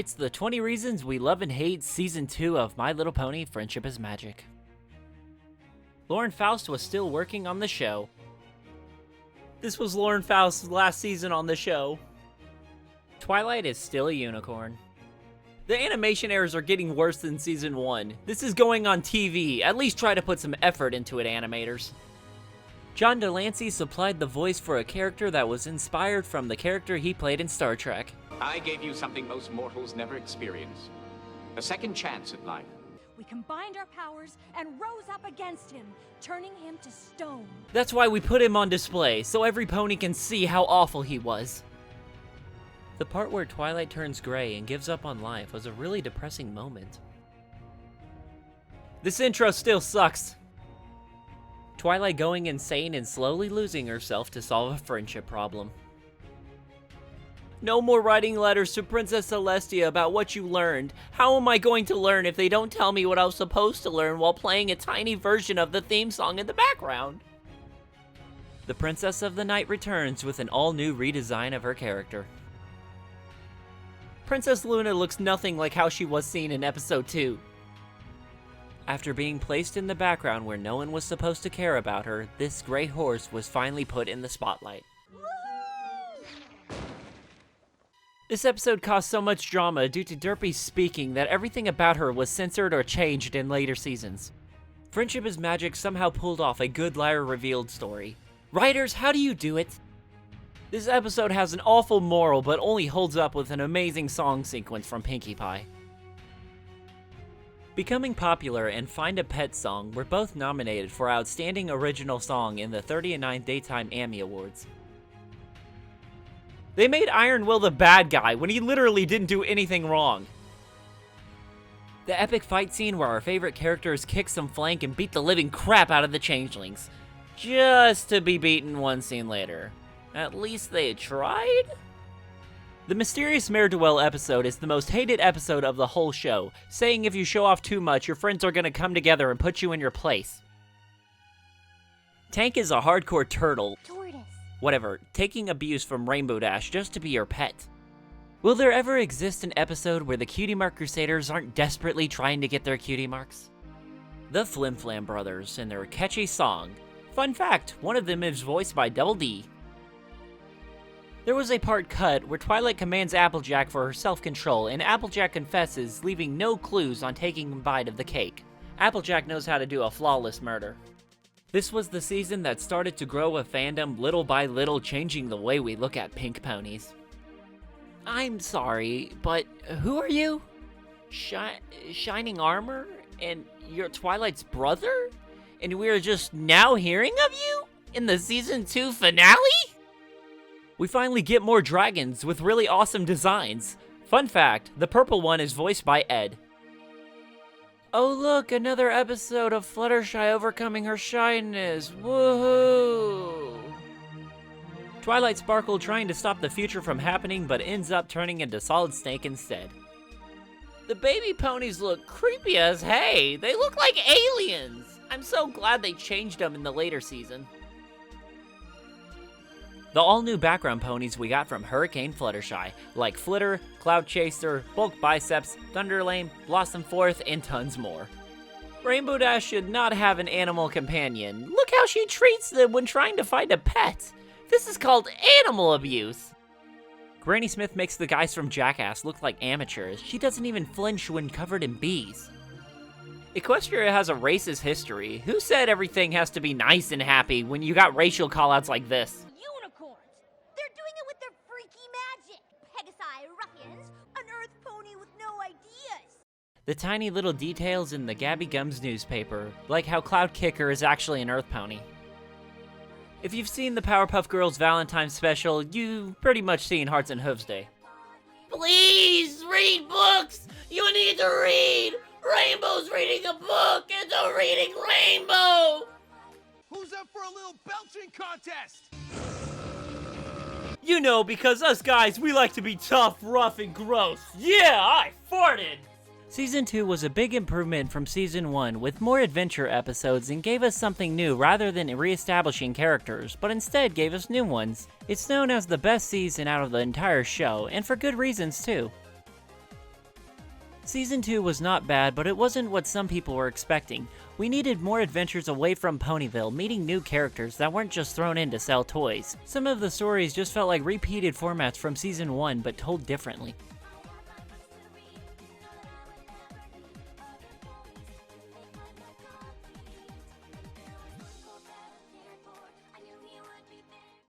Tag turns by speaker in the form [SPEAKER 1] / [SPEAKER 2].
[SPEAKER 1] It's the 20 Reasons We Love and Hate Season 2 of My Little Pony: Friendship is Magic. Lauren Faust was still working on the show. This was Lauren Faust's last season on the show. Twilight is still a unicorn. The animation errors are getting worse than Season 1. This is going on TV. At least try to put some effort into it, animators. John Delancey supplied the voice for a character that was inspired from the character he played in Star Trek.
[SPEAKER 2] I gave you something most mortals never experience. A second chance at life.
[SPEAKER 3] We combined our powers and rose up against him, turning him to stone.
[SPEAKER 1] That's why we put him on display, so every pony can see how awful he was. The part where Twilight turns gray and gives up on life was a really depressing moment. This intro still sucks. Twilight going insane and slowly losing herself to solve a friendship problem. No more writing letters to Princess Celestia about what you learned. How am I going to learn if they don't tell me what I was supposed to learn while playing a tiny version of the theme song in the background? The Princess of the Night returns with an all-new redesign of her character. Princess Luna looks nothing like how she was seen in episode 2. After being placed in the background where no one was supposed to care about her, this gray horse was finally put in the spotlight. This episode caused so much drama due to Derpy speaking that everything about her was censored or changed in later seasons. Friendship is Magic somehow pulled off a good liar revealed story. Writers, how do you do it? This episode has an awful moral but only holds up with an amazing song sequence from Pinkie Pie. Becoming Popular and Find a Pet Song were both nominated for Outstanding Original Song in the 39th Daytime Emmy Awards. They made Iron Will the bad guy when he literally didn't do anything wrong. The epic fight scene where our favorite characters kick some flank and beat the living crap out of the changelings, just to be beaten one scene later. At least they tried? The Mysterious Mare Duel episode is the most hated episode of the whole show, saying if you show off too much, your friends are gonna come together and put you in your place. Tank is a hardcore turtle.
[SPEAKER 3] Tortoise.
[SPEAKER 1] Whatever, taking abuse from Rainbow Dash just to be your pet. Will there ever exist an episode where the Cutie Mark Crusaders aren't desperately trying to get their cutie marks? The Flim Flam Brothers and their catchy song. Fun fact, one of them is voiced by Double D. There was a part cut where Twilight commands Applejack for her self-control, and Applejack confesses, leaving no clues on taking a bite of the cake. Applejack knows how to do a flawless murder. This was the season that started to grow a fandom little by little, changing the way we look at pink ponies. I'm sorry, but who are you? Shining Armor? And you're Twilight's brother? And we're just now hearing of you? In the Season 2 finale? We finally get more dragons with really awesome designs. Fun fact, the purple one is voiced by Ed. Oh look, another episode of Fluttershy overcoming her shyness. Woohoo! Twilight Sparkle trying to stop the future from happening but ends up turning into Solid Snake instead. The baby ponies look creepy as hey. They look like aliens. I'm so glad they changed them in the later season. The all-new background ponies we got from Hurricane Fluttershy, like Flitter, Cloud Chaser, Bulk Biceps, Thunderlame, Blossom Forth, and tons more. Rainbow Dash should not have an animal companion. Look how she treats them when trying to find a pet. This is called animal abuse. Granny Smith makes the guys from Jackass look like amateurs. She doesn't even flinch when covered in bees. Equestria has a racist history. Who said everything has to be nice and happy when you got racial callouts like this?
[SPEAKER 3] They're doing it with their freaky magic. Pegasi ruffians, an earth pony with no ideas.
[SPEAKER 1] The tiny little details in the Gabby Gums newspaper, like how Cloud Kicker is actually an earth pony. If you've seen the Powerpuff Girls Valentine's special, you've pretty much seen Hearts and Hooves Day. Please read books! You need to read! Rainbow's reading a book! It's a reading rainbow!
[SPEAKER 4] Who's up for a little belching contest?
[SPEAKER 1] You know, because us guys, we like to be tough, rough, and gross. Yeah, I farted! Season 2 was a big improvement from Season 1 with more adventure episodes and gave us something new rather than re-establishing characters, but instead gave us new ones. It's known as the best season out of the entire show, and for good reasons too. Season 2 was not bad, but it wasn't what some people were expecting. We needed more adventures away from Ponyville, meeting new characters that weren't just thrown in to sell toys. Some of the stories just felt like repeated formats from Season 1, but told differently.